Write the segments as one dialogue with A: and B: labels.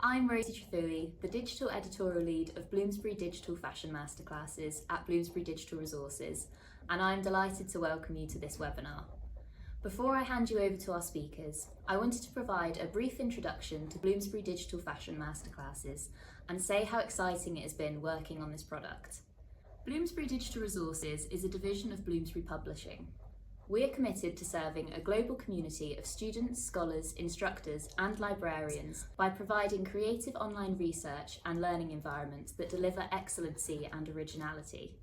A: I'm Rosie Trefui, the Digital Editorial Lead of Bloomsbury Digital Fashion Masterclasses at Bloomsbury Digital Resources, and I'm delighted to welcome you to this webinar. Before I hand you over to our speakers, I wanted to provide a brief introduction to Bloomsbury Digital Fashion Masterclasses and say how exciting it has been working on this product. Bloomsbury Digital Resources is a division of Bloomsbury Publishing. We are committed to serving a global community of students, scholars, instructors and librarians by providing creative online research and learning environments that deliver excellency and originality.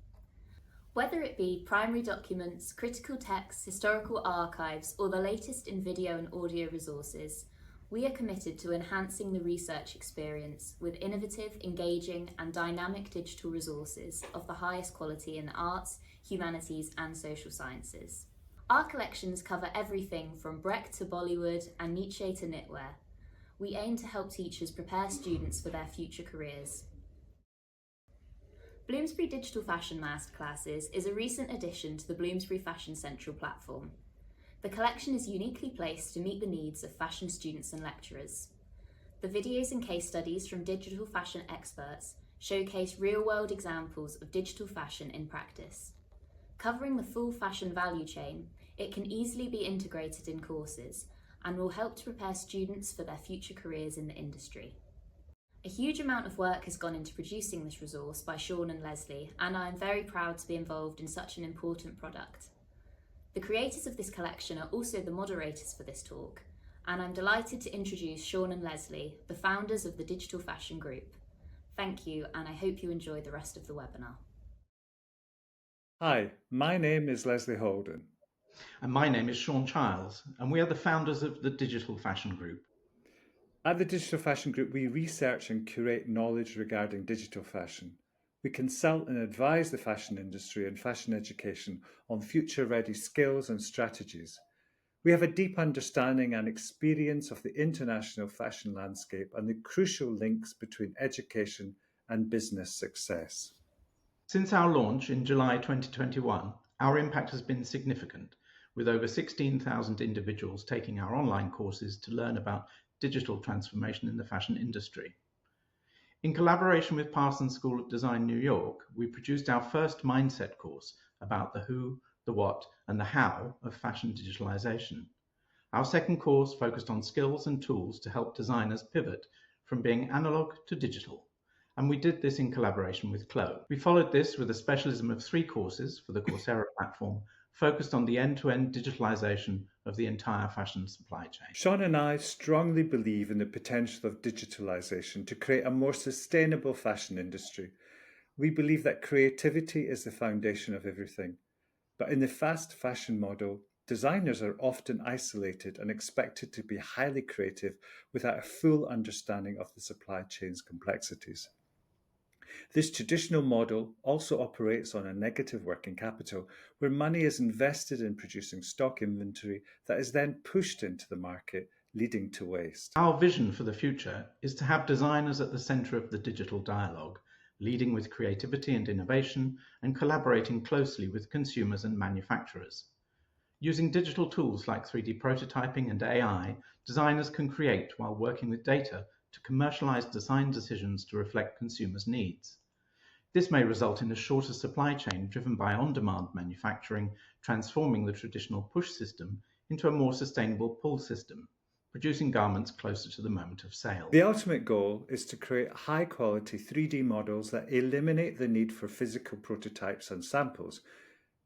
A: Whether it be primary documents, critical texts, historical archives, or the latest in video and audio resources, we are committed to enhancing the research experience with innovative, engaging and dynamic digital resources of the highest quality in the arts, humanities and social sciences. Our collections cover everything from Breck to Bollywood and Nietzsche to knitwear. We aim to help teachers prepare students for their future careers. Bloomsbury Digital Fashion Masterclasses is a recent addition to the Bloomsbury Fashion Central platform. The collection is uniquely placed to meet the needs of fashion students and lecturers. The videos and case studies from digital fashion experts showcase real-world examples of digital fashion in practice. Covering the full fashion value chain, it can easily be integrated in courses and will help to prepare students for their future careers in the industry. A huge amount of work has gone into producing this resource by Sean and Leslie, and I am very proud to be involved in such an important product. The creators of this collection are also the moderators for this talk, and I'm delighted to introduce Sean and Leslie, the founders of the Digital Fashion Group. Thank you, and I hope you enjoy the rest of the webinar.
B: Hi, my name is Leslie Holden.
C: And my name is Sean Childs, and we are the founders of the Digital Fashion Group.
B: At the Digital Fashion Group, we research and curate knowledge regarding digital fashion. We consult and advise the fashion industry and fashion education on future-ready skills and strategies. We have a deep understanding and experience of the international fashion landscape and the crucial links between education and business success.
C: Since our launch in July 2021, our impact has been significant, with over 16,000 individuals taking our online courses to learn about digital transformation in the fashion industry. In collaboration with Parsons School of Design, New York, we produced our first mindset course about the who, the what, and the how of fashion digitalization. Our second course focused on skills and tools to help designers pivot from being analog to digital, and we did this in collaboration with Clare. We followed this with a specialism of 3 courses for the Coursera platform, focused on the end-to-end digitalization of the entire fashion supply chain.
B: Sean and I strongly believe in the potential of digitalization to create a more sustainable fashion industry. We believe that creativity is the foundation of everything. But in the fast fashion model, designers are often isolated and expected to be highly creative without a full understanding of the supply chain's complexities. This traditional model also operates on a negative working capital, where money is invested in producing stock inventory that is then pushed into the market, leading to waste.
C: Our vision for the future is to have designers at the center of the digital dialogue, leading with creativity and innovation and collaborating closely with consumers and manufacturers. Using digital tools like 3D prototyping and AI, designers can create while working with data to commercialize design decisions to reflect consumers' needs. This may result in a shorter supply chain driven by on-demand manufacturing, transforming the traditional push system into a more sustainable pull system, producing garments closer to the moment of sale.
B: The ultimate goal is to create high-quality 3D models that eliminate the need for physical prototypes and samples,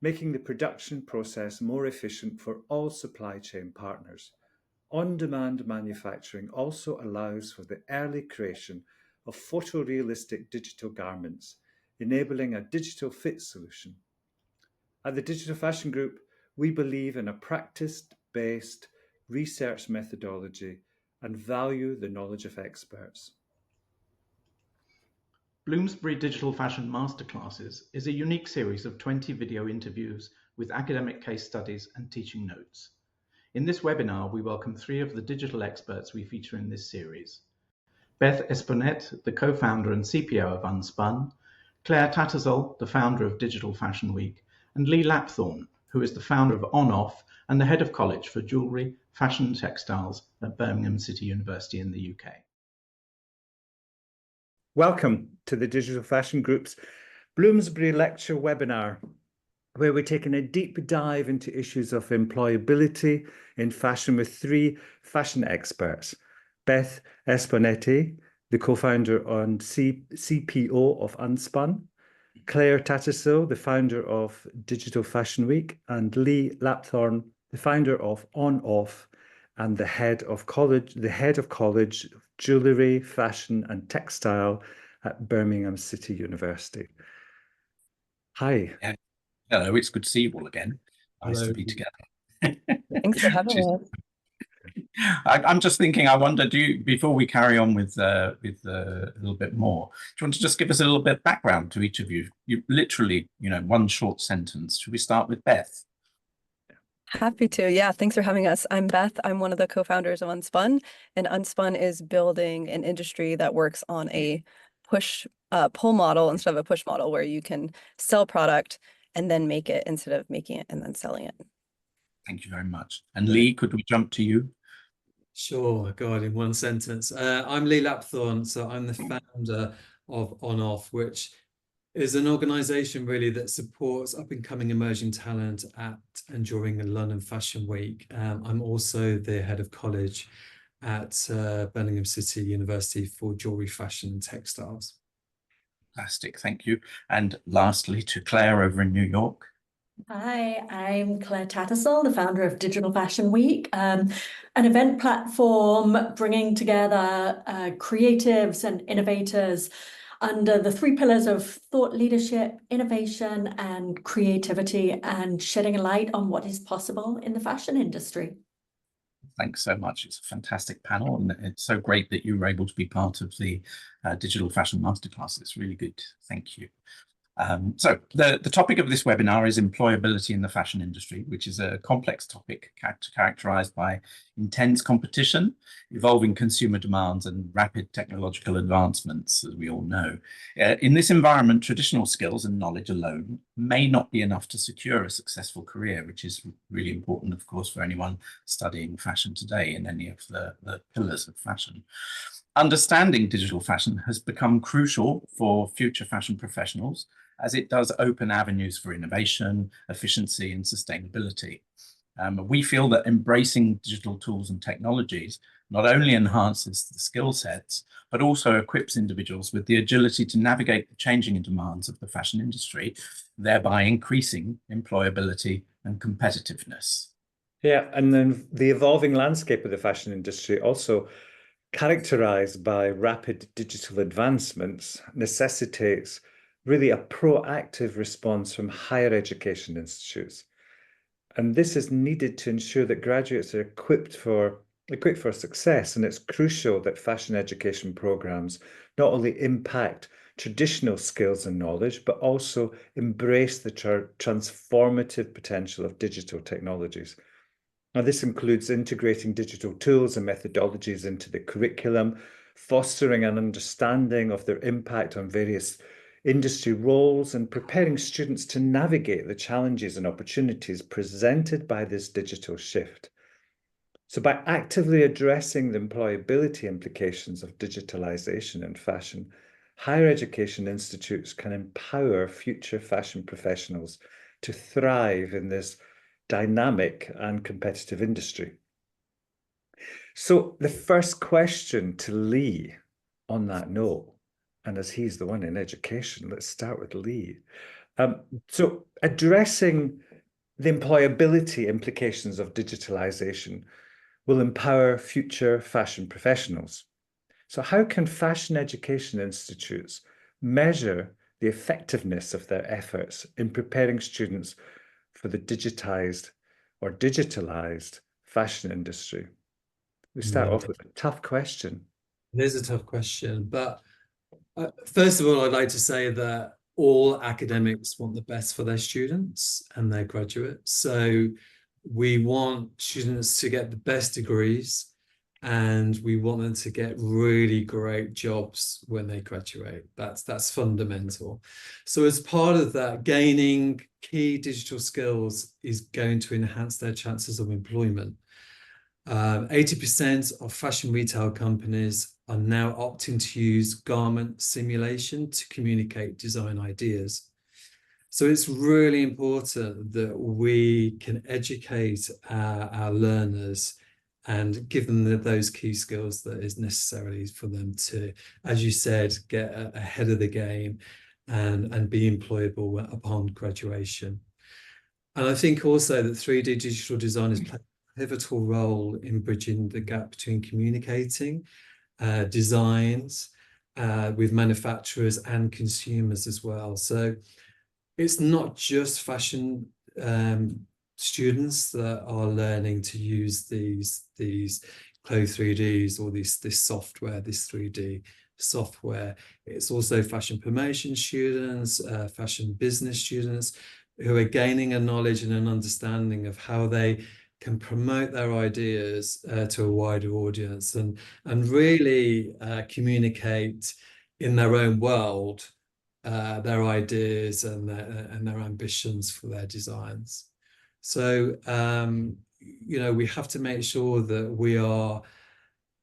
B: making the production process more efficient for all supply chain partners. On-demand manufacturing also allows for the early creation of photorealistic digital garments, enabling a digital fit solution. At the Digital Fashion Group, we believe in a practice-based research methodology and value the knowledge of experts.
C: Bloomsbury Digital Fashion Masterclasses is a unique series of 20 video interviews with academic case studies and teaching notes. In this webinar, we welcome 3 of the digital experts we feature in this series. Beth Esponnette, the co-founder and CPO of Unspun, Clare Tattersall, the founder of Digital Fashion Week, and Lee Lapthorne, who is the founder of On-Off and the head of college for jewellery, fashion and textiles at Birmingham City University in the UK.
B: Welcome to the Digital Fashion Group's Bloomsbury Lecture webinar, where we're taking a deep dive into issues of employability in fashion with three fashion experts. Beth Esponnette, the co-founder and CPO of Unspun, Clare Tattersall, the founder of Digital Fashion Week, and Lee Lapthorne, the founder of On Off and the head of college Jewellery, Fashion and Textile at Birmingham City University. Hi.
D: Yeah. Hello, it's good to see you all again. Nice to be together.
E: Thanks for having us.
D: I'm just thinking, I wonder, before we carry on with a little bit more, do you want to just give us a little bit of background to each of you? You literally, one short sentence. Should we start with Beth?
E: Happy to. Yeah, thanks for having us. I'm Beth. I'm one of the co-founders of Unspun, and Unspun is building an industry that works on a pull model instead of a push model, where you can sell product and then make it instead of making it and then selling it.
D: Thank you very much. And Lee, could we jump to you?
F: Sure, God, in one sentence. I'm Lee Lapthorne, so I'm the founder of On Off, which is an organization really that supports up and coming emerging talent at and during the London Fashion Week. I'm also the head of college at Birmingham City University for Jewellery, Fashion and Textiles.
D: Fantastic, thank you. And lastly, to Clare over in New York.
G: Hi, I'm Clare Tattersall, the founder of Digital Fashion Week, an event platform bringing together creatives and innovators under the three pillars of thought leadership, innovation, and creativity, and shedding a light on what is possible in the fashion industry.
D: Thanks so much. It's a fantastic panel, and it's so great that you were able to be part of the Digital Fashion Masterclasses. It's really good. Thank you. So the topic of this webinar is employability in the fashion industry, which is a complex topic characterized by intense competition, evolving consumer demands, and rapid technological advancements, as we all know. In this environment, traditional skills and knowledge alone may not be enough to secure a successful career, which is really important, of course, for anyone studying fashion today in any of the pillars of fashion. Understanding digital fashion has become crucial for future fashion professionals, as it does open avenues for innovation, efficiency, and sustainability. We feel that embracing digital tools and technologies not only enhances the skill sets, but also equips individuals with the agility to navigate the changing demands of the fashion industry, thereby increasing employability and competitiveness.
B: Yeah, and then the evolving landscape of the fashion industry, also characterized by rapid digital advancements, necessitates really a proactive response from higher education institutes. And this is needed to ensure that graduates are equipped for success. And it's crucial that fashion education programs not only impact traditional skills and knowledge, but also embrace the transformative potential of digital technologies. Now, this includes integrating digital tools and methodologies into the curriculum, fostering an understanding of their impact on various industry roles, and preparing students to navigate the challenges and opportunities presented by this digital shift. So by actively addressing the employability implications of digitalization in fashion, higher education institutes can empower future fashion professionals to thrive in this dynamic and competitive industry. So the first question to Lee on that note, and as he's the one in education, let's start with Lee. So addressing the employability implications of digitalization will empower future fashion professionals. So how can fashion education institutes measure the effectiveness of their efforts in preparing students for the digitized or digitalized fashion industry? We start off with a tough question.
F: It is a tough question, but first of all, I'd like to say that all academics want the best for their students and their graduates. So we want students to get the best degrees, and we want them to get really great jobs when they graduate. That's fundamental. So as part of that, gaining key digital skills is going to enhance their chances of employment. 80% of fashion retail companies are now opting to use garment simulation to communicate design ideas. So it's really important that we can educate our learners and give them those key skills that is necessary for them to, as you said, get ahead of the game and be employable upon graduation. And I think also that 3D digital design has played a pivotal role in bridging the gap between communicating designs with manufacturers and consumers as well. So it's not just fashion students that are learning to use these clothes 3Ds or this software, this 3D software. It's also fashion promotion students, fashion business students who are gaining a knowledge and an understanding of how they can promote their ideas to a wider audience and really communicate in their own world their ideas and their ambitions for their designs. So, you know, we have to make sure that we are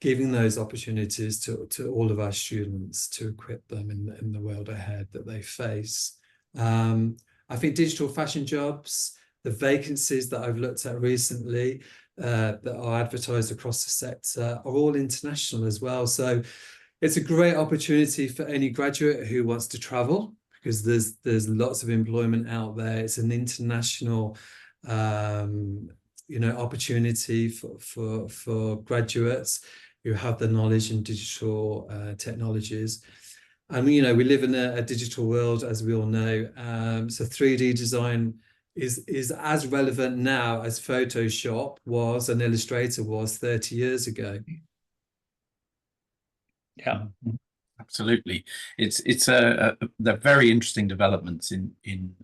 F: giving those opportunities to all of our students to equip them in the world ahead that they face. I think digital fashion jobs, the vacancies that I've looked at recently that are advertised across the sector are all international as well. So it's a great opportunity for any graduate who wants to travel, because there's lots of employment out there. It's an international you know, opportunity for graduates who have the knowledge in digital technologies. And you know, we live in a digital world, as we all know. So 3D design is as relevant now as Photoshop was and Illustrator was 30 years ago.
D: Yeah, absolutely. They're very interesting developments in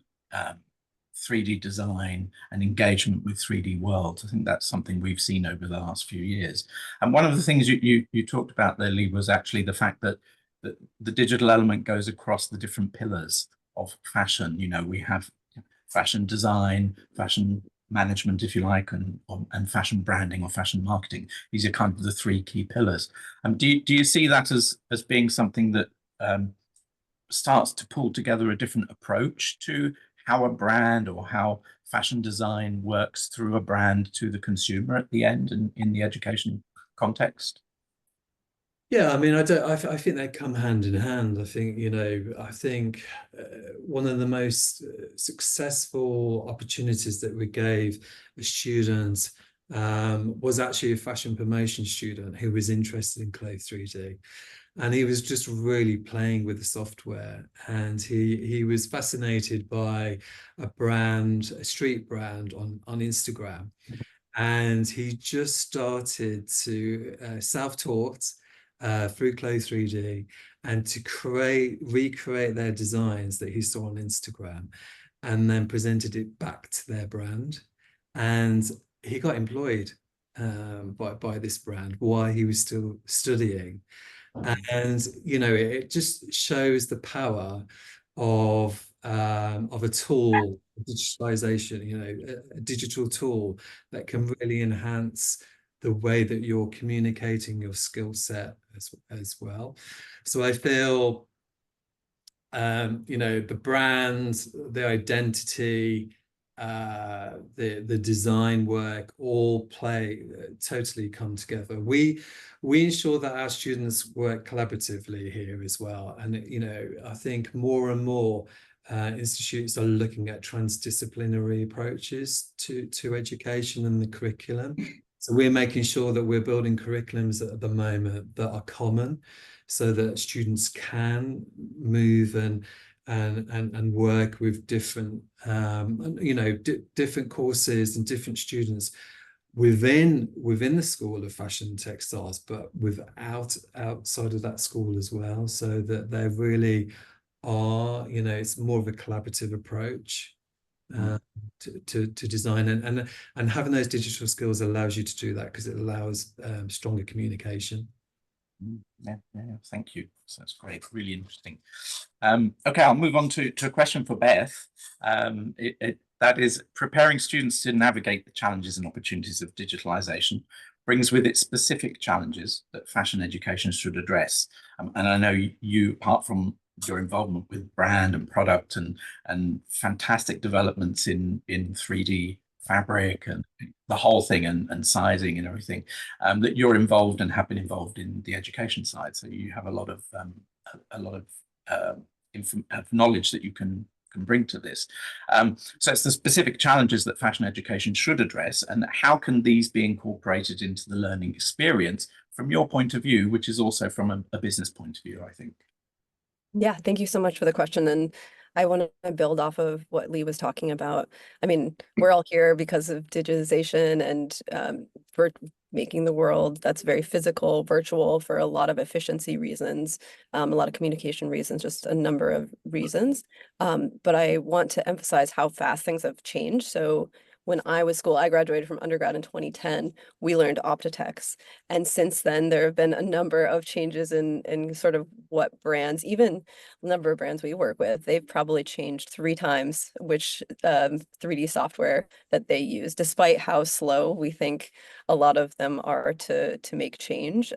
D: 3D design and engagement with 3D worlds. I think that's something we've seen over the last few years. And one of the things you talked about there, Lee, was actually the fact that the digital element goes across the different pillars of fashion. You know, we have fashion design, fashion management, if you like, and fashion branding or fashion marketing. These are kind of the three key pillars. Do you see that as being something that starts to pull together a different approach to how a brand or how fashion design works through a brand to the consumer at the end and in the education context?
F: Yeah, I mean, I think they come hand in hand. I think, you know, one of the most successful opportunities that we gave a student was actually a fashion promotion student who was interested in clothes 3D. And he was just really playing with the software, and he was fascinated by a street brand on Instagram. And he just started to self-taught through clothes 3D and to recreate their designs that he saw on Instagram, and then presented it back to their brand. And he got employed by this brand while he was still studying. And you know, it just shows the power of a tool, digitalization, you know, a digital tool that can really enhance the way that you're communicating your skill set as well. So I feel you know, the brand, the identity, the design work all totally come together. We ensure that our students work collaboratively here as well. And you know, I think more and more institutes are looking at transdisciplinary approaches to education and the curriculum. So we're making sure that we're building curriculums at the moment that are common, so that students can move and work with different you know, different courses and different students within the School of Fashion and Textiles, but outside of that school as well, so that they really are, you know, it's more of a collaborative approach to design, and having those digital skills allows you to do that, because it allows stronger communication.
D: Yeah, thank you. So that's great, really interesting. Okay, I'll move on to a question for Beth. That is preparing students to navigate the challenges and opportunities of digitalization. brings with it specific challenges that fashion education should address. And I know you, apart from your involvement with brand and product and fantastic developments in 3D fabric and the whole thing and sizing and everything, that you're involved and have been involved in the education side. So you have a lot of knowledge that you can bring to this. So it's the specific challenges that fashion education should address, and how can these be incorporated into the learning experience from your point of view, which is also from a business point of view, I think.
E: Yeah, thank you so much for the question. And I want to build off of what Lee was talking about. I mean, we're all here because of digitization and for making the world that's very physical, virtual for a lot of efficiency reasons, a lot of communication reasons, just a number of reasons. But I want to emphasize how fast things have changed. So when I was school, I graduated from undergrad in 2010, we learned Optitex. And since then, there have been a number of changes in sort of what brands, even the number of brands we work with, they've probably changed 3 times which 3D software that they use, despite how slow we think a lot of them are to make change.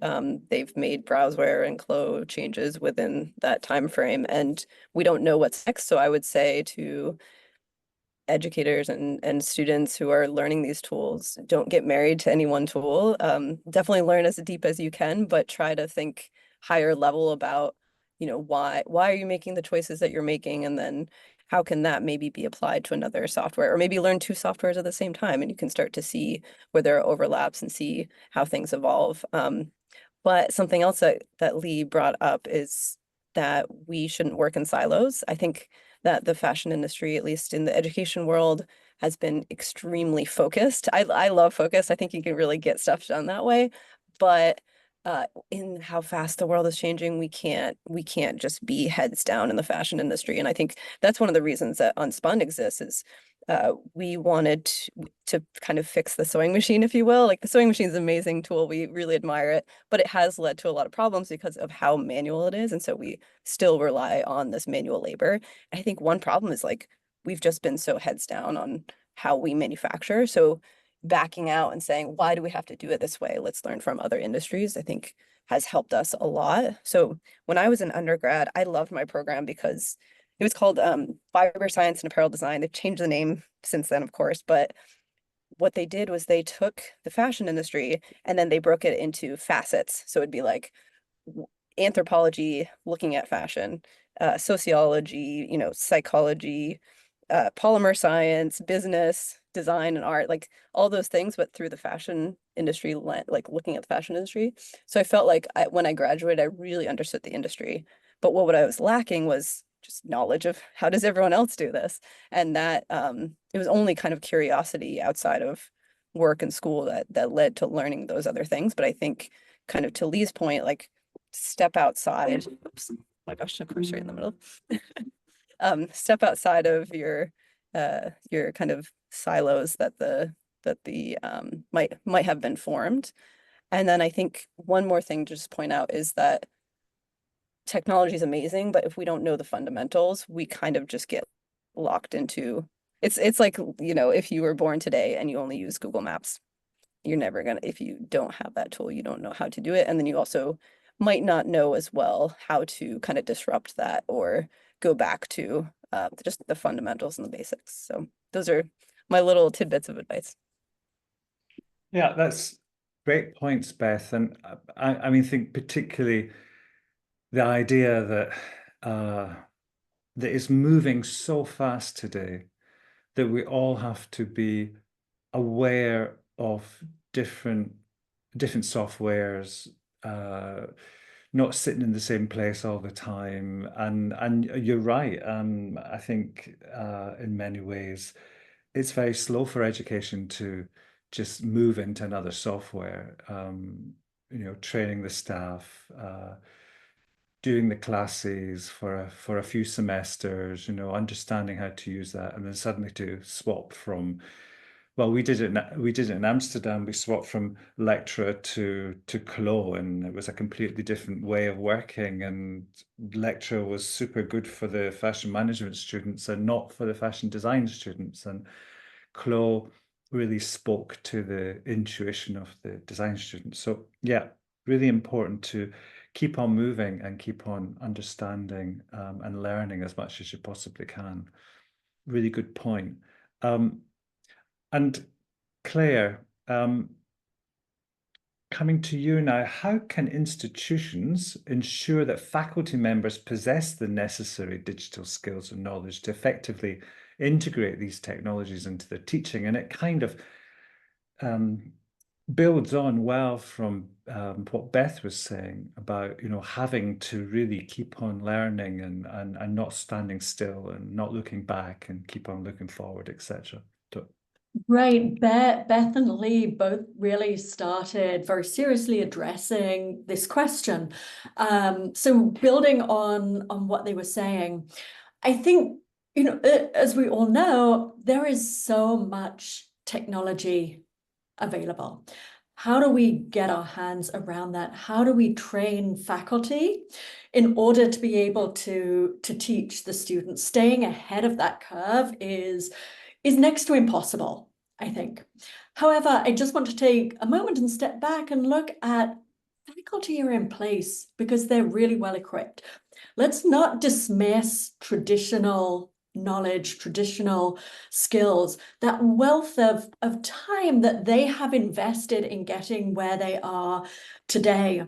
E: They've made Browseware and Clo changes within that time frame, and we don't know what's next. So I would say to educators and students who are learning these tools, don't get married to any one tool. Definitely learn as deep as you can, but try to think higher level about, you know, why are you making the choices that you're making, and then how can that maybe be applied to another software, or maybe learn 2 softwares at the same time, and you can start to see where there are overlaps and see how things evolve. But something else that Lee brought up is that we shouldn't work in silos. I think that the fashion industry, at least in the education world, has been extremely focused. I love focus. I think you can really get stuff done that way. But in how fast the world is changing, we can't just be heads down in the fashion industry. And I think that's one of the reasons that Unspun exists is we wanted to kind of fix the sewing machine, if you will. Like, the sewing machine is an amazing tool. We really admire it, but it has led to a lot of problems because of how manual it is. And so we still rely on this manual labor. I think one problem is, like, we've just been so heads down on how we manufacture. So backing out and saying, why do we have to do it this way? Let's learn from other industries, I think has helped us a lot. So when I was an undergrad, I loved my program because it was called Fiber Science and Apparel Design. They've changed the name since then, of course, but what they did was they took the fashion industry and then they broke it into facets. So it'd be like anthropology, looking at fashion, sociology, you know, psychology, polymer science, business, design, and art, like all those things, but through the fashion industry, like looking at the fashion industry. So I felt like when I graduated, I really understood the industry. But what I was lacking was just knowledge of how does everyone else do this, and that it was only kind of curiosity outside of work and school that led to learning those other things. But I think, kind of to Lee's point, like, step outside. Oops, my gosh, of course, right in the middle. Step outside of your kind of silos that the might have been formed. And then I think one more thing to just point out is that technology is amazing, but if we don't know the fundamentals, we kind of just get locked into it's like, you know, if you were born today and you only use Google Maps, you're never gonna, if you don't have that tool, you don't know how to do it. And then you also might not know as well how to kind of disrupt that or go back to just the fundamentals and the basics. So those are my little tidbits of advice.
B: Yeah, that's great points, Beth. And I mean, think particularly the idea that that is moving so fast today that we all have to be aware of different softwares, not sitting in the same place all the time. And you're right. I think in many ways it's very slow for education to just move into another software. You know, training the staff, doing the classes for a few semesters, you know, understanding how to use that, and then suddenly to swap from, well, we did it in Amsterdam. We swapped from Lecture to Clo, and it was a completely different way of working. And Lecture was super good for the fashion management students and not for the fashion design students. And Clo really spoke to the intuition of the design students. So yeah, really important to keep on moving and keep on understanding and learning as much as you possibly can. Really good point. And Claire, coming to you now, how can institutions ensure that faculty members possess the necessary digital skills and knowledge to effectively integrate these technologies into their teaching? And it kind of builds on well from what Beth was saying about, having to really keep on learning and not standing still and not looking back and keep on looking forward, etc.
G: Right, Beth and Lee both really started very seriously addressing this question. So building on what they were saying, I think, as we all know, there is so much technology available. How do we get our hands around that? How do we train faculty in order to be able to teach the students? Staying ahead of that curve is next to impossible, I think. However, I just want to take a moment and step back and look at faculty are in place because they're really well equipped. Let's not dismiss traditional knowledge, traditional skills, that wealth of time that they have invested in getting where they are today.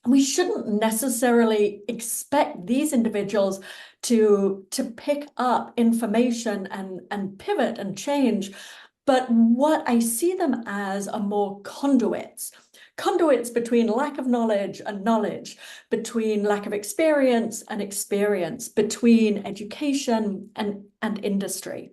G: We shouldn't necessarily expect these individuals to pick up information and pivot and change. But what I see them as are more conduits between lack of knowledge and knowledge, between lack of experience and experience, between education and industry.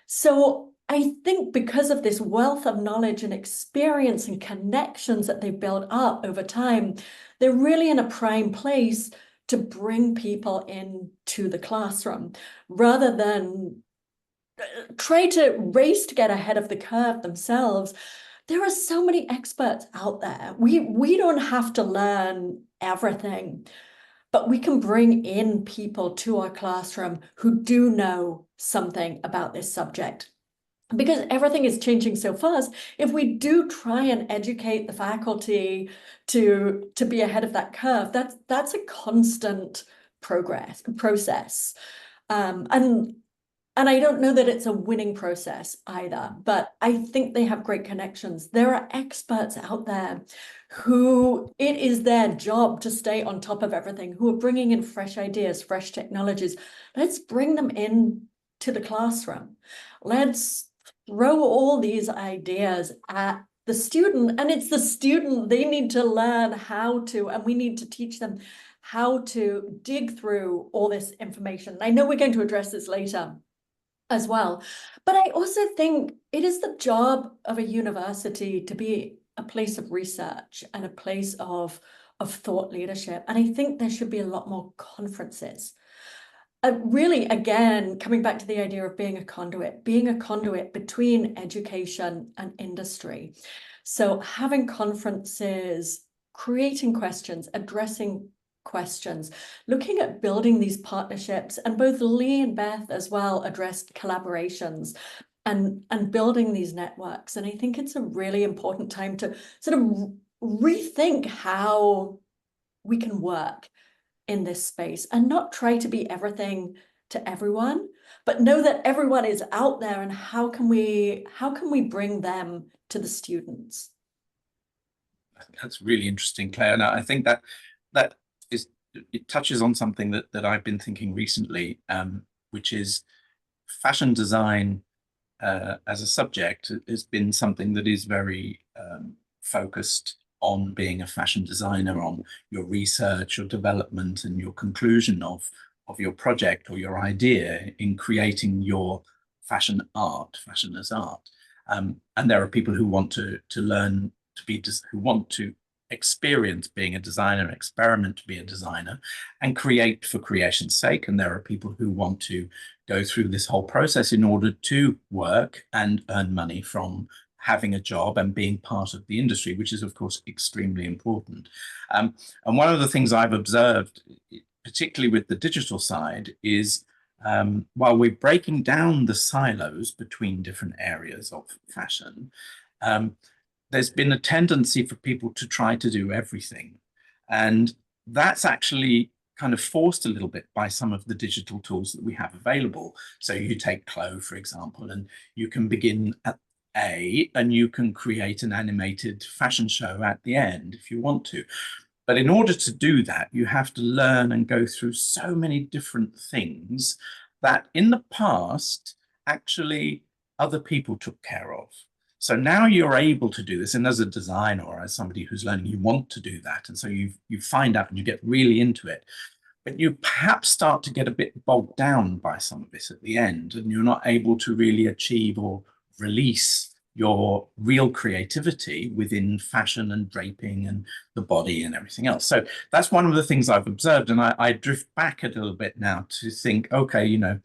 G: So I think because of this wealth of knowledge and experience and connections that they've built up over time, they're really in a prime place to bring people into the classroom rather than try to race to get ahead of the curve themselves. There are so many experts out there. We don't have to learn everything, but we can bring in people to our classroom who do know something about this subject. Because everything is changing so fast, if we do try and educate the faculty to be ahead of that curve, that's a constant process. And I don't know that it's a winning process either, but I think they have great connections. There are experts out there who it is their job to stay on top of everything, who are bringing in fresh ideas, fresh technologies. Let's bring them in to the classroom. Let's throw all these ideas at the student, and it's the student, they need to learn how to, and we need to teach them how to dig through all this information. I know we're going to address this later as well, but I also think it is the job of a university to be a place of research and a place of thought leadership. And I think there should be a lot more conferences. Really, again, coming back to the idea of being a conduit between education and industry. So having conferences, creating questions, addressing questions, looking at building these partnerships, and both Lee and Beth as well addressed collaborations and building these networks. And I think it's a really important time to sort of rethink how we can work in this space and not try to be everything to everyone, but know that everyone is out there, and how can we bring them to the students?
D: That's really interesting, Claire. And I think that it touches on something that I've been thinking recently, which is fashion design as a subject has been something that is very focused on being a fashion designer, on your research, your development, and your conclusion of your project or your idea in creating your fashion as art. And there are people who want to learn to be, who want to experience being a designer, experiment to be a designer, and create for creation's sake. And there are people who want to go through this whole process in order to work and earn money from having a job and being part of the industry, which is, of course, extremely important. And one of the things I've observed, particularly with the digital side, is while we're breaking down the silos between different areas of fashion, there's been a tendency for people to try to do everything. And that's actually kind of forced a little bit by some of the digital tools that we have available. So you take Clare, for example, and you can begin at A and you can create an animated fashion show at the end if you want to. But in order to do that, you have to learn and go through so many different things that in the past, actually other people took care of. So now you're able to do this, and as a designer or as somebody who's learning, you want to do that. And so you find out and you get really into it. But you perhaps start to get a bit bogged down by some of this at the end, and you're not able to really achieve or release your real creativity within fashion and draping and the body and everything else. So that's one of the things I've observed. And I drift back a little bit now to think, okay, you know,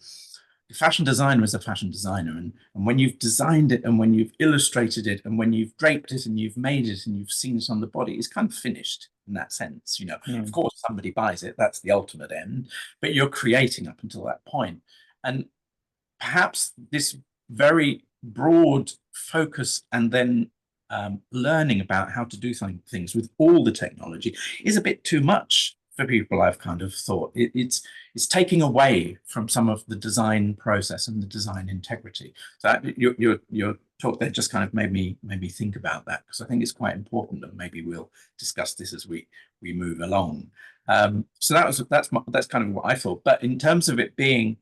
D: the fashion designer is a fashion designer. And when you've designed it and when you've illustrated it and when you've draped it and you've made it and you've seen it on the body, it's kind of finished in that sense. You know, of course, somebody buys it. That's the ultimate end. But you're creating up until that point. And perhaps this very broad focus and then learning about how to do things with all the technology is a bit too much for people. I've kind of thought it's taking away from some of the design process and the design integrity. So your talk there just kind of made me think about that, because I think it's quite important, and maybe we'll discuss this as we move along. So that's kind of what I thought. But in terms of it being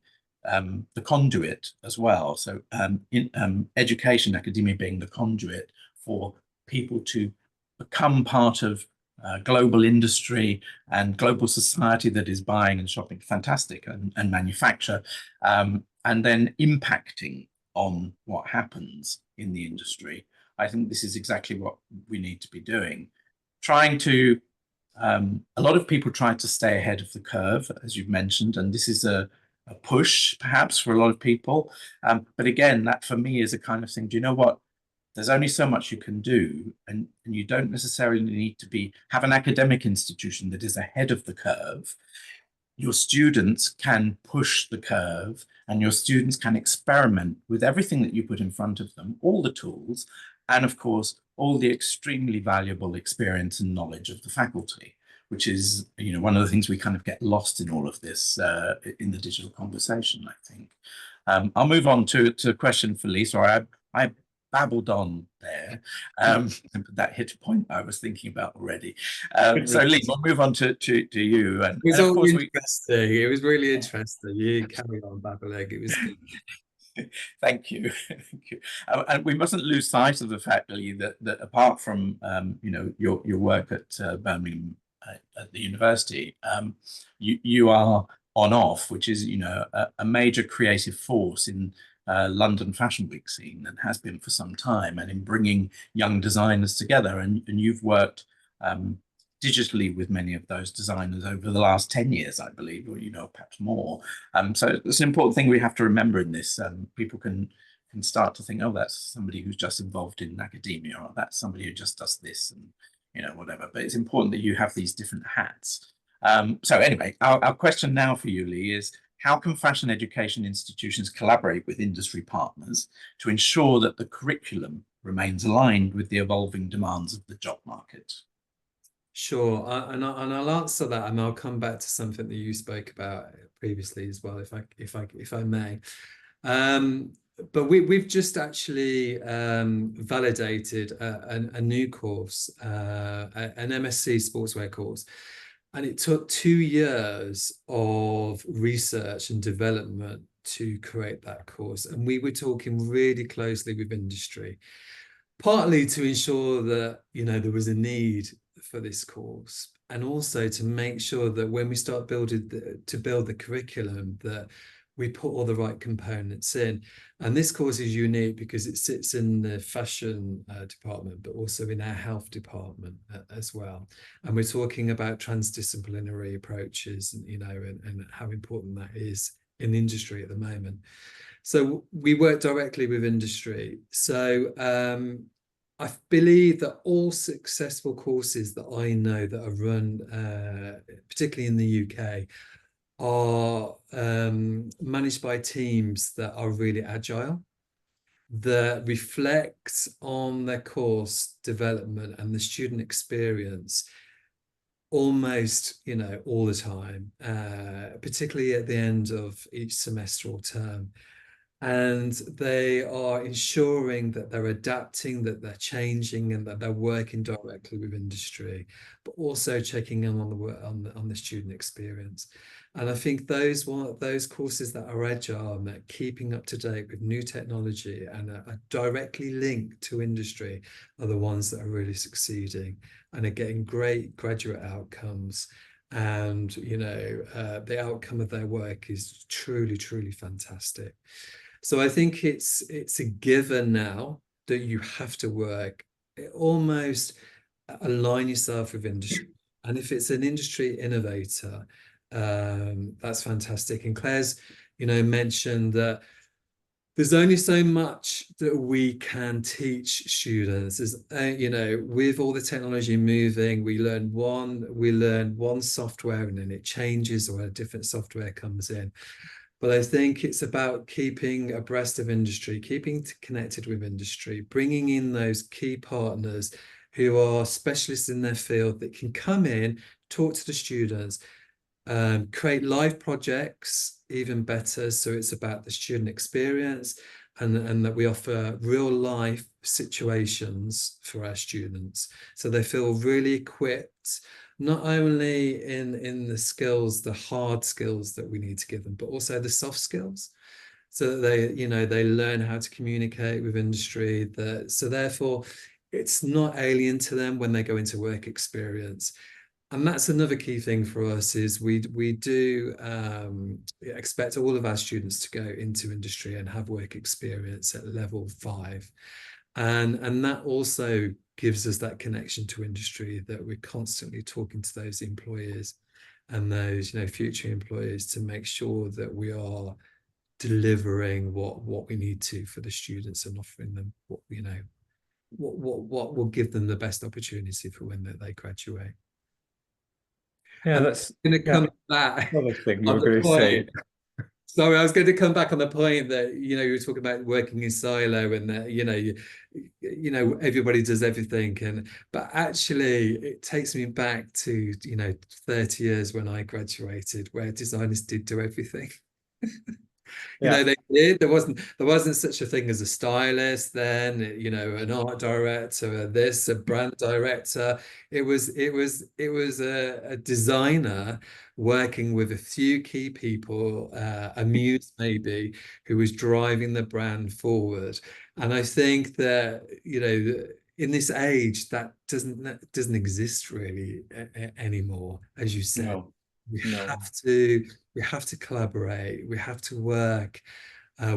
D: the conduit as well. So in education, academia being the conduit for people to become part of global industry and global society that is buying and shopping, fantastic, and manufacture, and then impacting on what happens in the industry. I think this is exactly what we need to be doing. Trying to, a lot of people try to stay ahead of the curve, as you've mentioned, and this is a push perhaps for a lot of people. But again, that for me is a kind of thing, do you know what? There's only so much you can do, and you don't necessarily need to have an academic institution that is ahead of the curve. Your students can push the curve, and your students can experiment with everything that you put in front of them, all the tools, and of course, all the extremely valuable experience and knowledge of the faculty, which is, you know, one of the things we kind of get lost in all of this in the digital conversation, I think. I'll move on to a question for Lee. Sorry, I babbled on there. That hit a point I was thinking about already. So Lee, we'll move on to you. And
F: It was
D: of course
F: interesting. It was really interesting. You carry on babbling. It was good.
D: Thank you. Thank you. And we mustn't lose sight of the fact, Lee, that apart from you know, your work at Birmingham at the university, you are on-off, which is, you know, a major creative force in London Fashion Week scene, and has been for some time, and in bringing young designers together. And you've worked digitally with many of those designers over the last 10 years, I believe, or, you know, perhaps more. So it's an important thing we have to remember in this. People can start to think, oh, that's somebody who's just involved in academia, or that's somebody who just does this, and, you know, whatever. But it's important that you have these different hats. So anyway, our question now for you, Lee, is how can fashion education institutions collaborate with industry partners to ensure that the curriculum remains aligned with the evolving demands of the job market?
F: Sure, and I'll answer that, and I'll come back to something that you spoke about previously as well, if I may. But we've just actually validated a new course, an MSc sportswear course, and it took 2 years of research and development to create that course. And we were talking really closely with industry, partly to ensure that, you know, there was a need for this course, and also to make sure that when we start build the curriculum, that we put all the right components in. And this course is unique because it sits in the fashion department, but also in our health department as well. And we're talking about transdisciplinary approaches, and, you know, and how important that is in industry at the moment. So we work directly with industry. So I believe that all successful courses that I know that are run, particularly in the UK, are managed by teams that are really agile, that reflect on their course development and the student experience almost, all the time, particularly at the end of each semester or term. And they are ensuring that they're adapting, that they're changing, and that they're working directly with industry, but also checking in on the student experience. And I think those courses that are agile and that keeping up to date with new technology and are directly linked to industry are the ones that are really succeeding and are getting great graduate outcomes. And the outcome of their work is truly, truly fantastic. So I think it's a given now that you have to work, almost align yourself with industry. And if it's an industry innovator, that's fantastic. And Claire's, mentioned that there's only so much that we can teach students. As with all the technology moving, we learn one software and then it changes, or a different software comes in. But I think it's about keeping abreast of industry, keeping connected with industry, bringing in those key partners who are specialists in their field that can come in, talk to the students, create live projects, even better. So it's about the student experience and that we offer real life situations for our students. So they feel really equipped, not only in the skills, the hard skills that we need to give them, but also the soft skills, so that they learn how to communicate with industry. So therefore, it's not alien to them when they go into work experience. And that's another key thing for us, is we do expect all of our students to go into industry and have work experience at level 5. And that also gives us that connection to industry, that we're constantly talking to those employers and those future employers to make sure that we are delivering what we need to for the students and offering them what will give them the best opportunity for when they graduate.
B: Yeah,
F: and
B: that's
F: going to come back
B: another thing you
F: on
B: were
F: the
B: going to say.
F: point. Sorry, I was going to come back on the point that you were talking about working in silo, and that everybody does everything, but actually it takes me back to 30 years when I graduated, where designers did do everything. They did. There wasn't such a thing as a stylist then, an art director, a brand director. It was a designer working with a few key people, a muse maybe, who was driving the brand forward. And I think that in this age, that doesn't exist really anymore, as you said.
B: No.
F: We have to collaborate, we have to work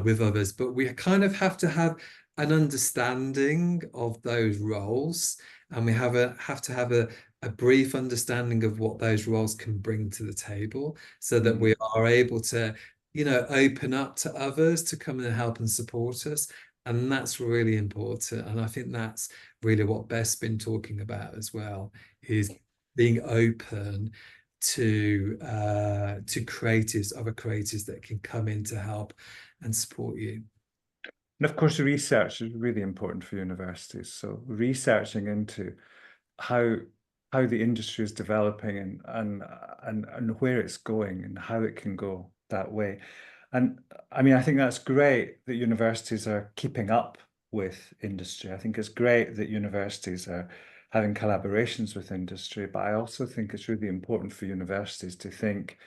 F: with others, but we kind of have to have an understanding of those roles, and we have to have a brief understanding of what those roles can bring to the table, so that we are able to open up to others to come and help and support us. And that's really important. And I think that's really what Beth's been talking about as well, is being open to creatives, other creatives that can come in to help and support you.
B: And of course, research is really important for universities. So researching into how the industry is developing and where it's going and how it can go that way. And I mean, I think that's great that universities are keeping up with industry. I think it's great that universities are having collaborations with industry, but I also think it's really important for universities to think,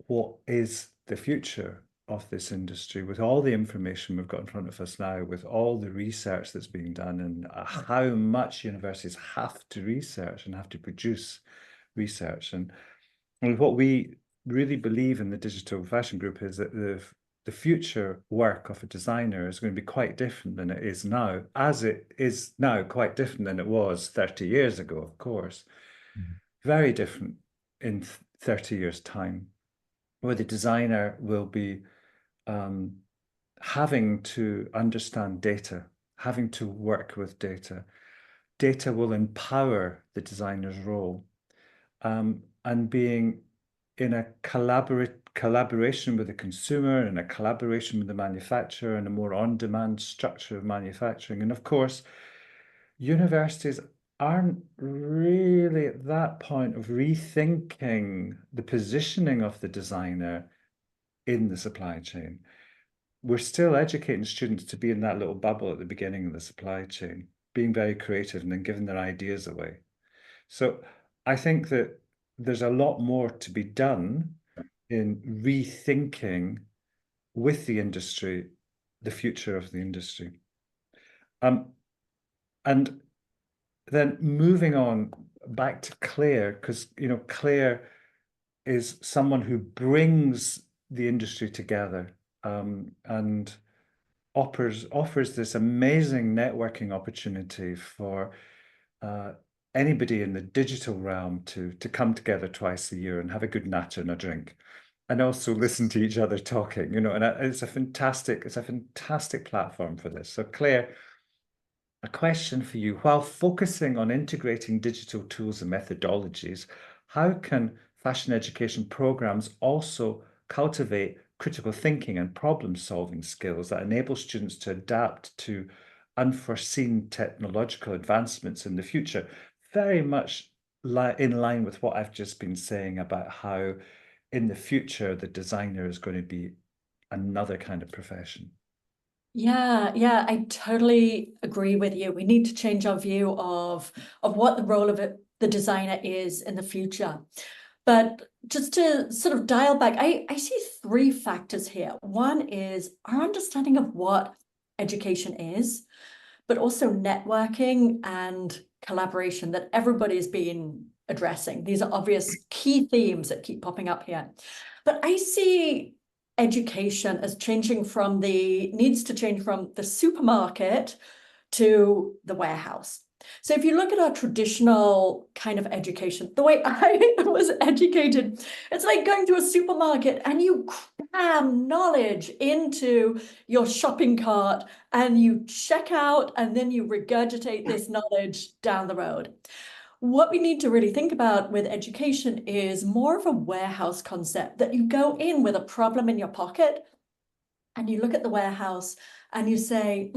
B: what is the future of this industry, with all the information we've got in front of us now, with all the research that's being done, and how much universities have to research and have to produce research. And what we really believe in the Digital Fashion Group is that the future work of a designer is going to be quite different than it is now, as it is now quite different than it was 30 years ago, of course. Very different in 30 years' time, where the designer will be having to understand data, having to work with data. Data will empower the designer's role, and being in a collaboration with the consumer and a collaboration with the manufacturer and a more on-demand structure of manufacturing. And of course, universities aren't really at that point of rethinking the positioning of the designer in the supply chain. We're still educating students to be in that little bubble at the beginning of the supply chain, being very creative and then giving their ideas away. So I think that there's a lot more to be done in rethinking with the industry, the future of the industry. And then moving on back to Clare, because Clare is someone who brings the industry together and offers this amazing networking opportunity for anybody in the digital realm to come together twice a year and have a good natter and a drink, and also listen to each other talking. And it's a fantastic platform for this. So Clare, a question for you: while focusing on integrating digital tools and methodologies, how can fashion education programs also cultivate critical thinking and problem-solving skills that enable students to adapt to unforeseen technological advancements in the future? Very much in line with what I've just been saying about how in the future the designer is going to be another kind of profession.
G: Yeah, I totally agree with you. We need to change our view of what the role of the designer is in the future. But just to sort of dial back, I see three factors here. One is our understanding of what education is, but also networking and collaboration that everybody's been addressing. These are obvious key themes that keep popping up here. But I see education as needs to change from the supermarket to the warehouse. So if you look at our traditional kind of education, the way I was educated, it's like going to a supermarket and you cram knowledge into your shopping cart and you check out and then you regurgitate this knowledge down the road. What we need to really think about with education is more of a warehouse concept, that you go in with a problem in your pocket and you look at the warehouse and you say,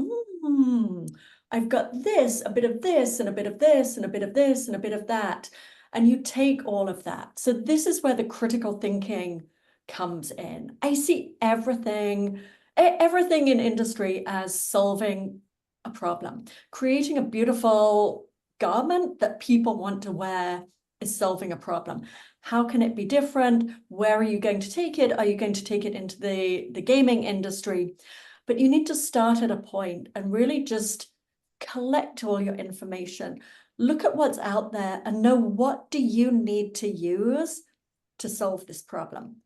G: I've got this, a bit of this, and a bit of this, and a bit of this, and a bit of that. And you take all of that. So this is where the critical thinking comes in. I see everything in industry as solving a problem. Creating a beautiful garment that people want to wear is solving a problem. How can it be different? Where are you going to take it? Are you going to take it into the gaming industry? But you need to start at a point and really just collect all your information. Look at what's out there and know, what do you need to use to solve this problem?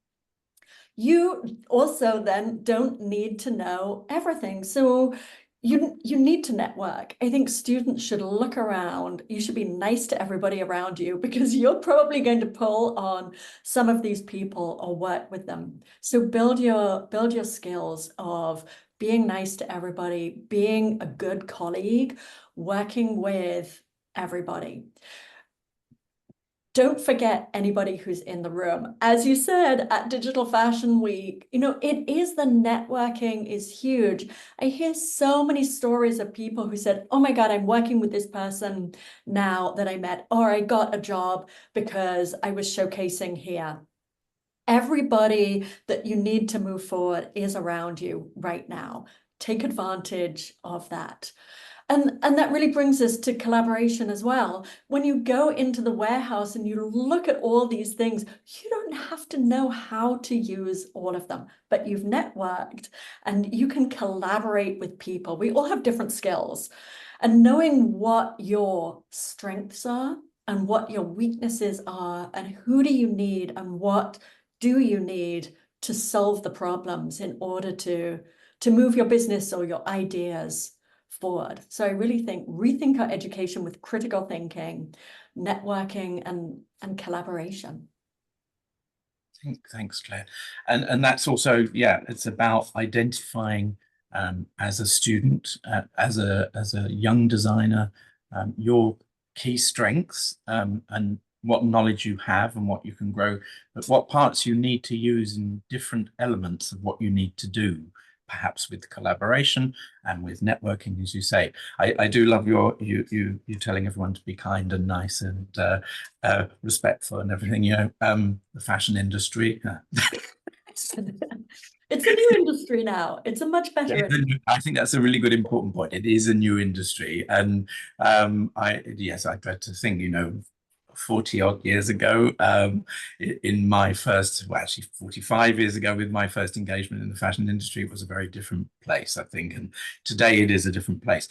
G: You also then don't need to know everything. So you need to network. I think students should look around. You should be nice to everybody around you, because you're probably going to pull on some of these people or work with them. So build your skills of being nice to everybody, being a good colleague, working with everybody. Don't forget anybody who's in the room. As you said, at Digital Fashion Week, it is, the networking is huge. I hear so many stories of people who said, oh my God, I'm working with this person now that I met, or I got a job because I was showcasing here. Everybody that you need to move forward is around you right now. Take advantage of that. And that really brings us to collaboration as well. When you go into the warehouse and you look at all these things, you don't have to know how to use all of them, but you've networked and you can collaborate with people. We all have different skills, and knowing what your strengths are and what your weaknesses are and who do you need and what do you need to solve the problems in order to move your business or your ideas forward. So I really think rethink our education with critical thinking, networking, and collaboration.
D: Thanks, Claire. And that's also, it's about identifying as a student, as a young designer, your key strengths, and what knowledge you have and what you can grow, but what parts you need to use in different elements of what you need to do, perhaps with collaboration and with networking, as you say. I do love you telling everyone to be kind and nice and respectful and everything. The fashion industry.
G: It's a new industry now. It's a much better industry.
D: I think that's a really good, important point. It is a new industry, and I dread to think, 40 odd years ago, in my first, well, actually 45 years ago, with my first engagement in the fashion industry, it was a very different place, I think, and today it is a different place.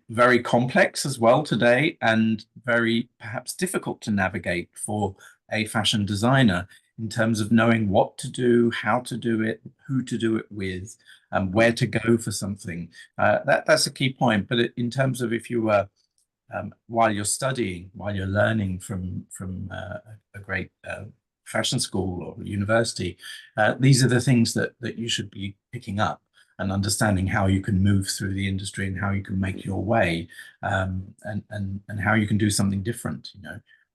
D: Very complex as well today, and very perhaps difficult to navigate for a fashion designer in terms of knowing what to do, how to do it, who to do it with, where to go for something. That's a key point. But in terms of if you were, while you're studying, while you're learning from a great fashion school or university, these are the things that you should be picking up and understanding how you can move through the industry and how you can make your way, and how you can do something different.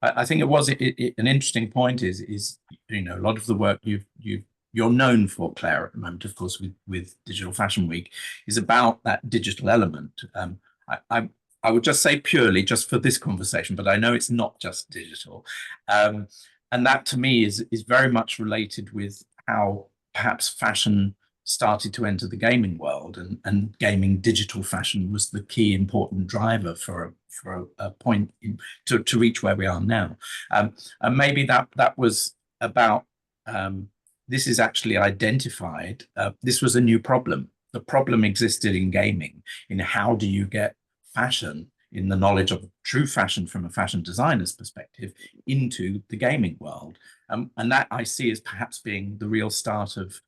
D: I think it was an interesting point is a lot of the work you're known for, Clare, at the moment, of course, with Digital Fashion Week, is about that digital element. I would just say purely just for this conversation, but I know it's not just digital, and that to me is very much related with how perhaps fashion started to enter the gaming world, and gaming digital fashion was the key important driver for a point to reach where we are now. And maybe that was about, this is actually identified, this was a new problem. The problem existed in gaming, in how do you get fashion, in the knowledge of true fashion from a fashion designer's perspective, into the gaming world. And that I see as perhaps being the real start of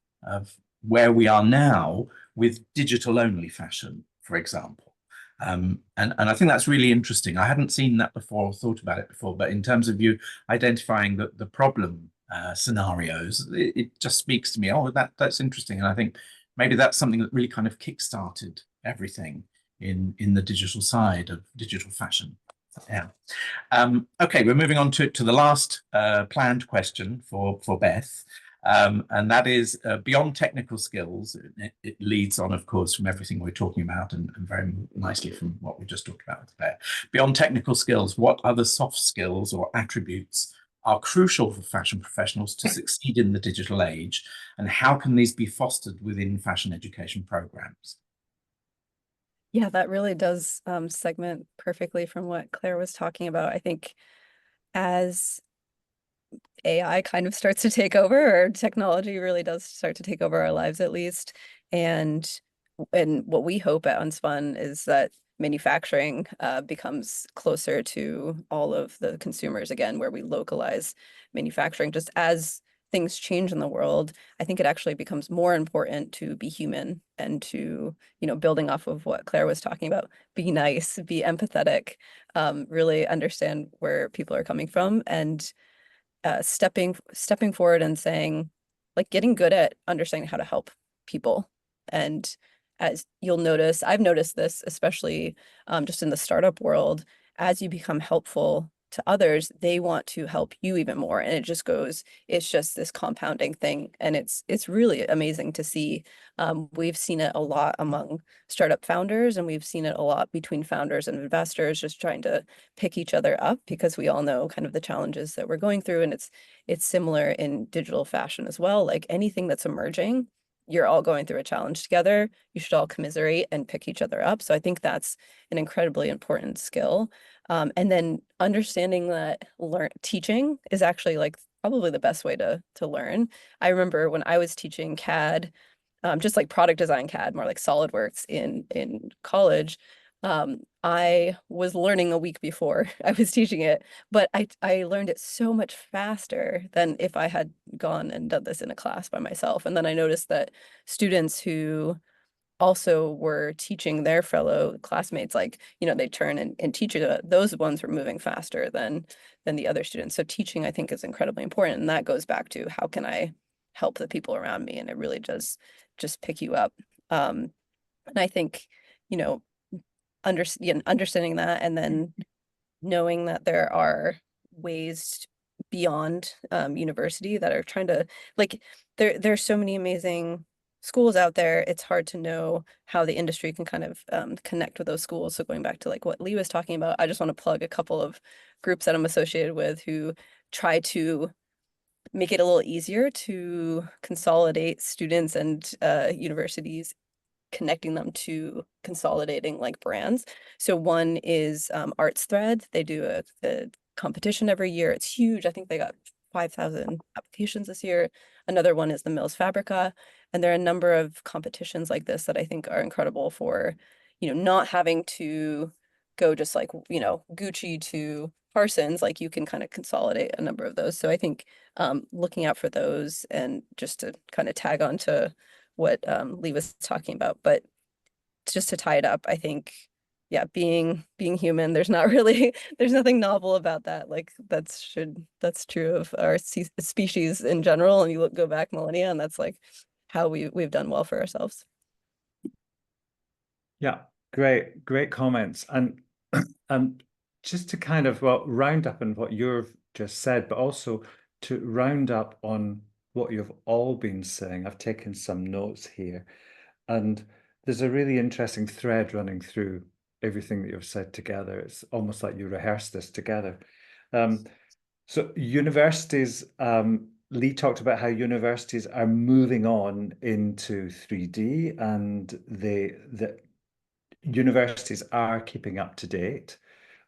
D: where we are now with digital only fashion, for example. And I think that's really interesting. I hadn't seen that before or thought about it before, but in terms of you identifying the problem scenarios, it just speaks to me, oh, that's interesting. And I think maybe that's something that really kind of kickstarted everything in the digital side of digital fashion. Yeah. Okay, we're moving on to the last planned question for Beth. And that is, beyond technical skills, it leads on, of course, from everything we're talking about, and very nicely from what we just talked about with Clare. Beyond technical skills, what other soft skills or attributes are crucial for fashion professionals to succeed in the digital age, and how can these be fostered within fashion education programs?
E: Yeah, that really does segment perfectly from what Clare was talking about. I think as AI kind of starts to take over, or technology really does start to take over our lives, at least. And what we hope at Unspun is that manufacturing becomes closer to all of the consumers again, where we localize manufacturing. Just as things change in the world, I think it actually becomes more important to be human and to, building off of what Clare was talking about, be nice, be empathetic, really understand where people are coming from, and stepping forward and saying, like, getting good at understanding how to help people. And as you'll notice, I've noticed this, especially just in the startup world, as you become helpful to others, they want to help you even more. And it's just this compounding thing. And it's really amazing to see. We've seen it a lot among startup founders, and we've seen it a lot between founders and investors, just trying to pick each other up, because we all know kind of the challenges that we're going through. And it's similar in digital fashion as well. Like anything that's emerging, you're all going through a challenge together. You should all commiserate and pick each other up. So I think that's an incredibly important skill. And then understanding that teaching is actually like probably the best way to learn. I remember when I was teaching CAD, just like product design CAD, more like SolidWorks in college, I was learning a week before I was teaching it, but I learned it so much faster than if I had gone and done this in a class by myself. And then I noticed that students who also were teaching their fellow classmates, like, they turn and teach it, those ones were moving faster than the other students. So teaching, I think, is incredibly important. And that goes back to how can I help the people around me? And it really does just pick you up. And I think, understanding that, and then knowing that there are ways beyond university that are trying to, like, there's so many amazing schools out there. It's hard to know how the industry can kind of connect with those schools. So going back to like what Lee was talking about, I just want to plug a couple of groups that I'm associated with who try to make it a little easier to consolidate students and universities, connecting them to consolidating like brands. So one is Arts Thread. They do a competition every year. It's huge. I think they got 5,000 applications this year. Another one is the Mills Fabrica. And there are a number of competitions like this that I think are incredible for, not having to go just like, Gucci to Parsons, like you can kind of consolidate a number of those. So I think looking out for those, and just to kind of tag on to what Lee was talking about, but just to tie it up, I think, yeah, being human, there's nothing novel about that. Like that's true of our species in general. And you go back millennia, and that's like how we've done well for ourselves.
B: Yeah, great comments. And just to kind of round up on what you've just said, but also to round up on what you've all been saying, I've taken some notes here, and there's a really interesting thread running through everything that you've said together. It's almost like you rehearsed this together. So universities, Lee talked about how universities are moving on into 3D, and the universities are keeping up to date,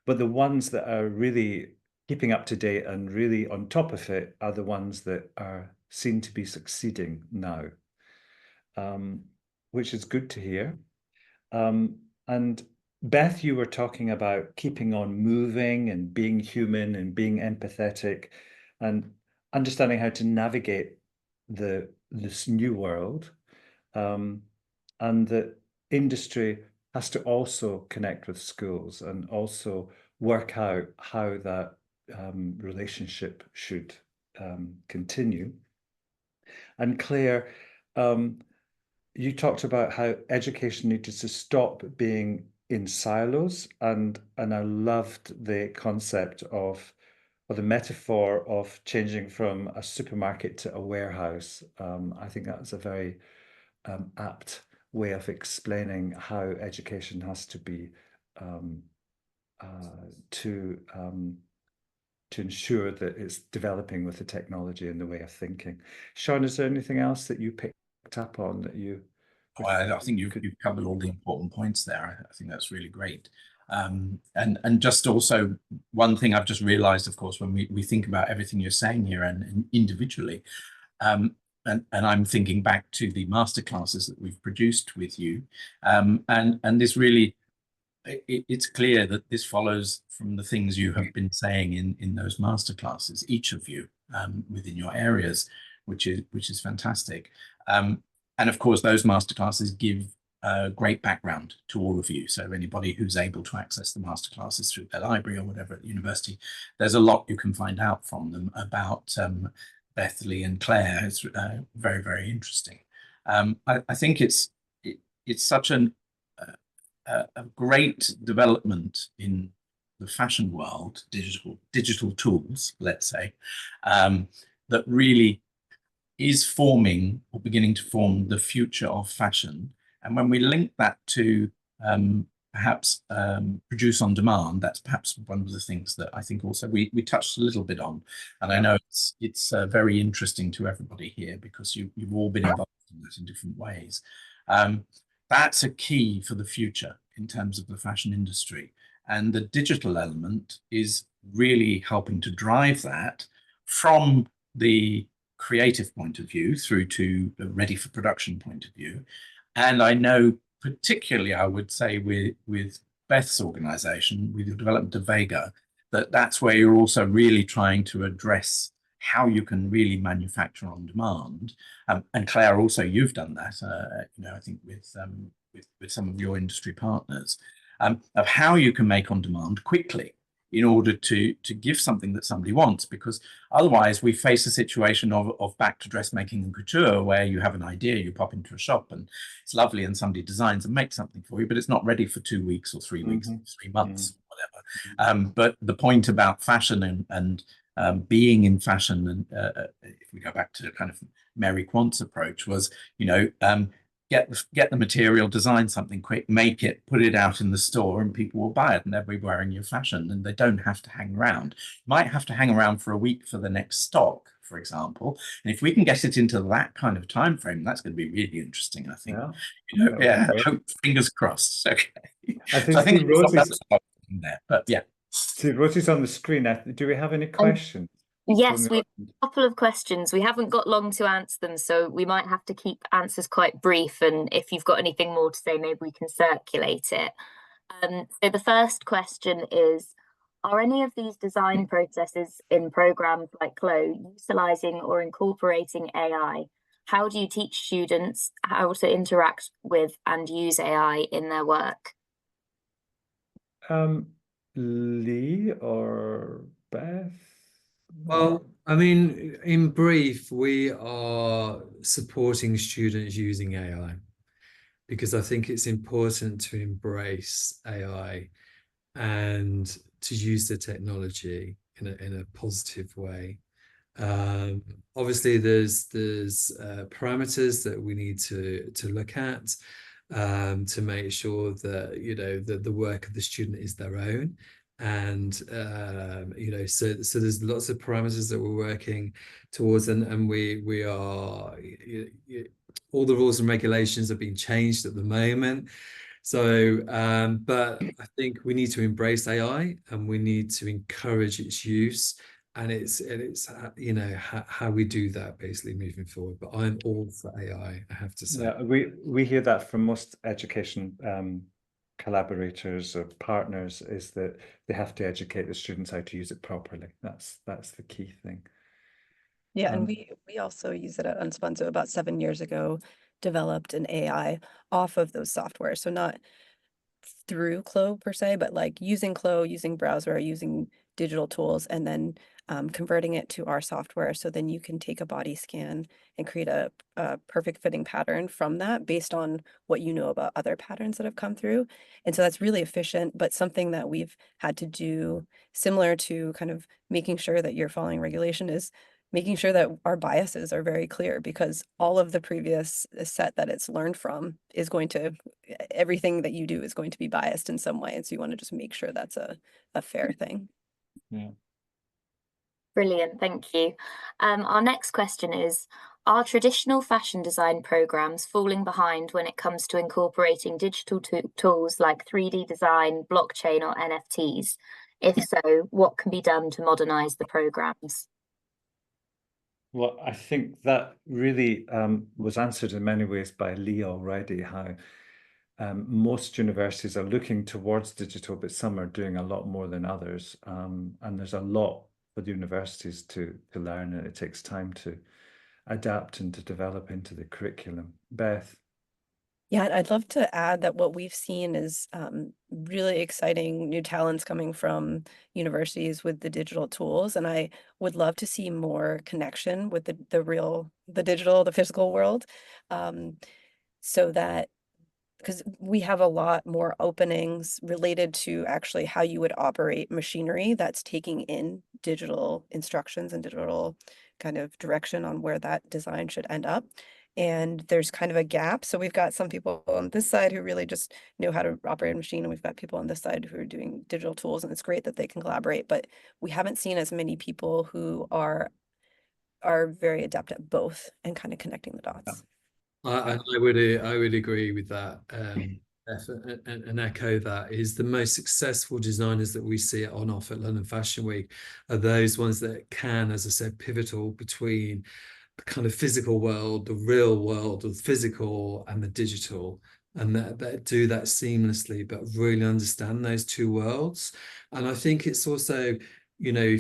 B: but the ones that are really keeping up to date and really on top of it are the ones that are seen to be succeeding now, which is good to hear. And Beth, you were talking about keeping on moving and being human and being empathetic and understanding how to navigate this new world, and that industry has to also connect with schools and also work out how that relationship should continue. And Claire, you talked about how education needed to stop being in silos, and I loved the concept of, or the metaphor of, changing from a supermarket to a warehouse. I think that's a very apt way of explaining how education has to be to ensure that it's developing with the technology and the way of thinking. Sean, is there anything else that you picked up on that you?
D: I think you've covered all the important points there. I think that's really great. And just also one thing I've just realized, of course, when we think about everything you're saying here and individually, and I'm thinking back to the masterclasses that we've produced with you, and this really, it's clear that this follows from the things you have been saying in those masterclasses, each of you within your areas, which is fantastic. And of course, those masterclasses give a great background to all of you. So anybody who's able to access the masterclasses through their library or whatever at the university, there's a lot you can find out from them about Beth, Lee and Clare. It's very, very interesting. I think it's such a great development in the fashion world, digital tools, let's say, that really is forming or beginning to form the future of fashion. And when we link that to perhaps produce on demand, that's perhaps one of the things that I think also we touched a little bit on. And I know it's very interesting to everybody here, because you've all been involved in that in different ways. That's a key for the future in terms of the fashion industry. And the digital element is really helping to drive that from the creative point of view through to the ready for production point of view. And I know particularly, I would say with Beth's organization, with the development of Vega, that's where you're also really trying to address how you can really manufacture on demand. And Claire, also you've done that, I think with some of your industry partners, of how you can make on demand quickly in order to give something that somebody wants, because otherwise we face a situation of back to dressmaking and couture, where you have an idea, you pop into a shop and it's lovely and somebody designs and makes something for you, but it's not ready for 2 weeks or 3 weeks, or 3 months, whatever. But the point about fashion and being in fashion, and if we go back to kind of Mary Quant's approach, was, you know, get the material, design something quick, make it, put it out in the store, and people will buy it, and they'll be wearing your fashion, and they don't have to hang around. Might have to hang around for a week for the next stock, for example. And if we can get it into that kind of time frame, that's going to be really interesting, I think.
B: Yeah.
D: You know, yeah, fingers crossed. Okay.
B: I think,
D: so I think
B: Steve Rosie's,
D: there, but yeah.
B: Steve Rosie's on the screen. Do we have any questions?
A: Yes, we've a couple of questions. We haven't got long to answer them, so we might have to keep answers quite brief. And if you've got anything more to say, maybe we can circulate it. So the first question is, are any of these design processes in programs like CLO utilizing or incorporating AI? How do you teach students how to interact with and use AI in their work?
B: Lee or Beth?
F: Well, I mean, in brief, we are supporting students using AI because I think it's important to embrace AI and to use the technology in a positive way. Obviously, there's parameters that we need to look at to make sure that, you know, that the work of the student is their own. And you know, so there's lots of parameters that we're working towards, and we are, all the rules and regulations are being changed at the moment. So but I think we need to embrace AI, and we need to encourage its use, and it's you know, how we do that basically moving forward. But I'm all for AI, I have to say.
B: Yeah, we hear that from most education collaborators or partners, is that they have to educate the students how to use it properly. That's the key thing.
E: Yeah, and we also use it at Unspun. So about 7 years ago, developed an AI off of those software. So not through CLO per se, but like using CLO, using browser, using digital tools, and then converting it to our software. So then you can take a body scan and create a perfect fitting pattern from that based on what you know about other patterns that have come through. And so that's really efficient, but something that we've had to do, similar to kind of making sure that you're following regulation, is making sure that our biases are very clear, because all of the previous set that it's learned from is going to, everything that you do is going to be biased in some way. And so you want to just make sure that's a fair thing.
B: Yeah.
A: Brilliant, thank you. Our next question is, are traditional fashion design programs falling behind when it comes to incorporating digital tools like 3D design, blockchain, or NFTs? If so, what can be done to modernize the programs?
B: Well, I think that really was answered in many ways by Lee already, how most universities are looking towards digital, but some are doing a lot more than others. And there's a lot for the universities to learn, and it takes time to adapt and to develop into the curriculum. Beth?
E: Yeah, I'd love to add that what we've seen is really exciting new talents coming from universities with the digital tools. And I would love to see more connection with the digital, the physical world, so that, because we have a lot more openings related to actually how you would operate machinery that's taking in digital instructions and digital kind of direction on where that design should end up. And there's kind of a gap. So we've got some people on this side who really just know how to operate a machine, and we've got people on this side who are doing digital tools, and it's great that they can collaborate, but we haven't seen as many people who are very adept at both and kind of connecting the dots.
F: I would agree with that, and echo that. Is the most successful designers that we see on offer at London Fashion Week are those ones that can, as I said, pivotal between the kind of physical world, the real world, the physical and the digital, and that do that seamlessly, but really understand those two worlds. And I think it's also, you know,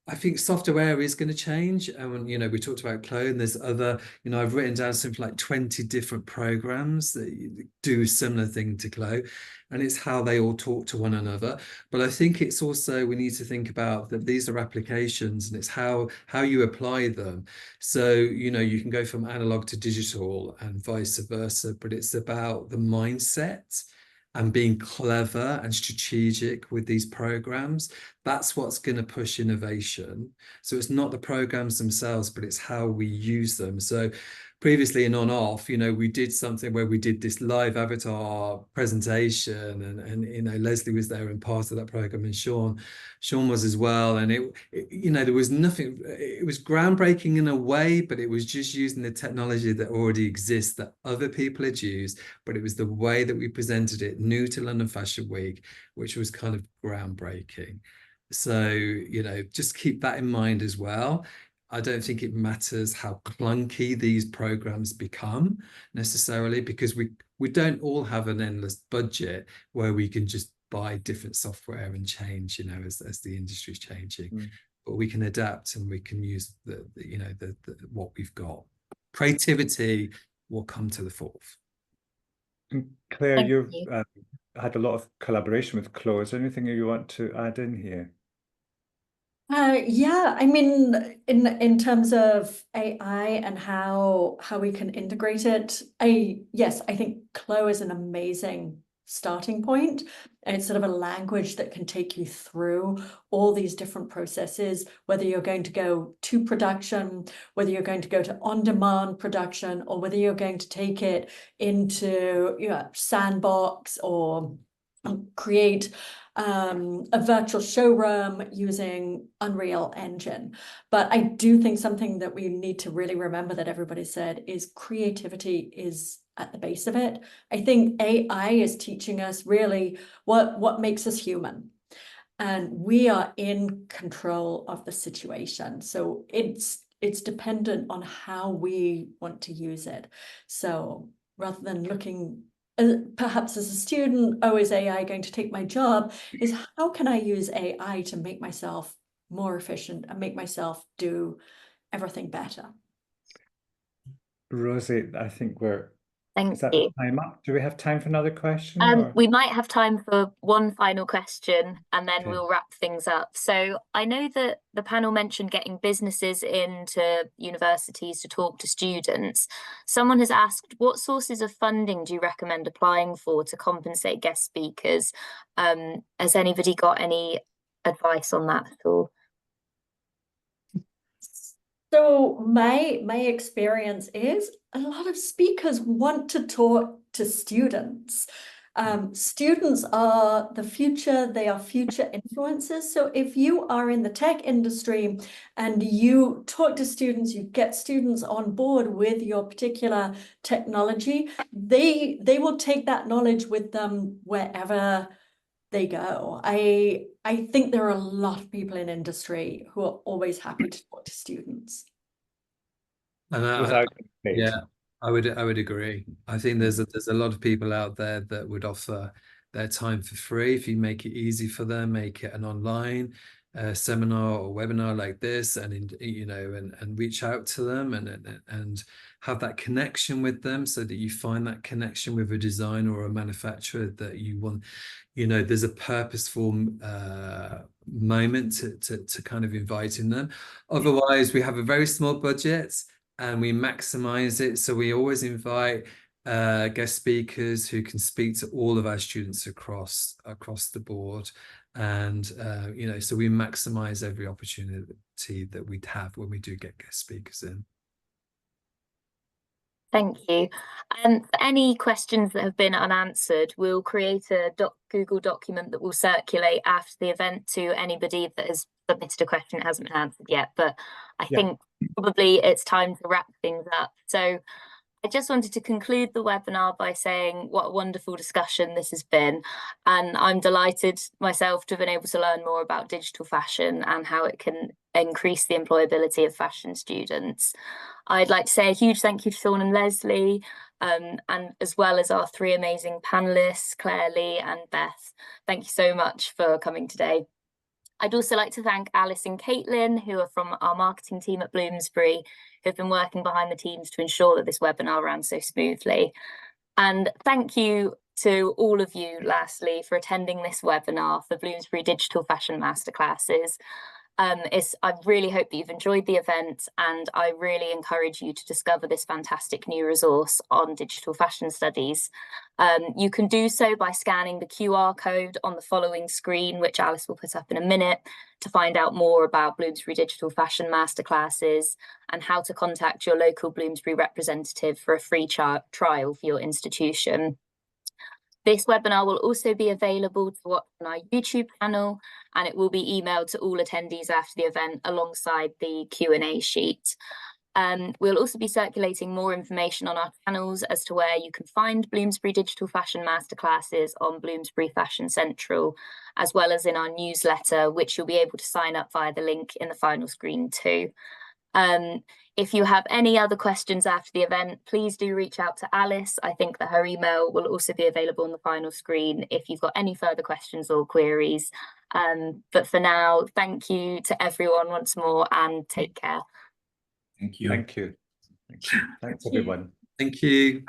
F: I think software is going to change. And, you know, we talked about CLO, and there's other, you know, I've written down something like 20 different programs that do a similar thing to CLO, and it's how they all talk to one another. But I think it's also, we need to think about that these are applications, and it's how you apply them. So, you know, you can go from analog to digital and vice versa, but it's about the mindset and being clever and strategic with these programs, that's what's going to push innovation. So it's not the programs themselves, but it's how we use them. So previously in on-off, we did something where we did this live avatar presentation, and Leslie was there and part of that program, and Sean was as well. And there was nothing, it was groundbreaking in a way, but it was just using the technology that already exists that other people had used, but it was the way that we presented it, new to London Fashion Week, which was kind of groundbreaking. So, just keep that in mind as well. I don't think it matters how clunky these programs become necessarily, because we don't all have an endless budget where we can just buy different software and change, as the industry is changing. But we can adapt and we can use the what we've got. Creativity will come to the forth.
B: And Claire,
A: Thank
B: you've
A: you.
B: had a lot of collaboration with Chloe. Is there anything you want to add in here?
G: Yeah, I mean, in terms of AI and how we can integrate it, yes, I think Chloe is an amazing starting point. And it's sort of a language that can take you through all these different processes, whether you're going to go to production, whether you're going to go to on-demand production, or whether you're going to take it into Sandbox or create a virtual showroom using Unreal Engine. But I do think something that we need to really remember that everybody said is creativity is at the base of it. I think AI is teaching us really what makes us human. And we are in control of the situation. So it's dependent on how we want to use it. So rather than looking perhaps as a student, is AI going to take my job? Is how can I use AI to make myself more efficient and make myself do everything better?
B: Rosie, I think
A: Thank you.
B: time up? Do we have time for another question?
A: We might have time for one final question and then
B: Okay.
A: we'll wrap things up. So I know that the panel mentioned getting businesses into universities to talk to students. Someone has asked, what sources of funding do you recommend applying for to compensate guest speakers? Has anybody got any advice on that at all?
G: So my experience is a lot of speakers want to talk to students. Students are the future, they are future influencers. So if you are in the tech industry and you talk to students, you get students on board with your particular technology, they will take that knowledge with them wherever they go. I think there are a lot of people in industry who are always happy to talk to students.
B: Without
F: Yeah, I would agree. I think there's a lot of people out there that would offer their time for free if you make it easy for them, make it an online seminar or webinar like this, and and reach out to them and have that connection with them, so that you find that connection with a designer or a manufacturer that you want. There's a purposeful moment to kind of inviting them. Otherwise, we have a very small budget and we maximize it. So we always invite guest speakers who can speak to all of our students across the board. And, so we maximize every opportunity that we'd have when we do get guest speakers in.
A: Thank you. And for any questions that have been unanswered, we'll create a Google document that will circulate after the event to anybody that has submitted a question that hasn't been answered yet. But I think probably it's time to wrap things up. So I just wanted to conclude the webinar by saying what a wonderful discussion this has been. And I'm delighted myself to have been able to learn more about digital fashion and how it can increase the employability of fashion students. I'd like to say a huge thank you to Sean and Leslie, and as well as our three amazing panelists, Claire, Lee and Beth. Thank you so much for coming today. I'd also like to thank Alice and Caitlin, who are from our marketing team at Bloomsbury, who have been working behind the teams to ensure that this webinar ran so smoothly. And thank you to all of you, lastly, for attending this webinar for Bloomsbury Digital Fashion Masterclasses. I really hope that you've enjoyed the event, and I really encourage you to discover this fantastic new resource on digital fashion studies. You can do so by scanning the QR code on the following screen, which Alice will put up in a minute, to find out more about Bloomsbury Digital Fashion Masterclasses and how to contact your local Bloomsbury representative for a free trial for your institution. This webinar will also be available to watch on our YouTube channel, and it will be emailed to all attendees after the event alongside the Q&A sheet. We'll also be circulating more information on our channels as to where you can find Bloomsbury Digital Fashion Masterclasses on Bloomsbury Fashion Central, as well as in our newsletter, which you'll be able to sign up via the link in the final screen too. If you have any other questions after the event, please do reach out to Alice. I think that her email will also be available on the final screen if you've got any further questions or queries. But for now, thank you to everyone once more, and take care.
D: Thank you.
B: Thank you. Thanks, everyone.
F: Thank you.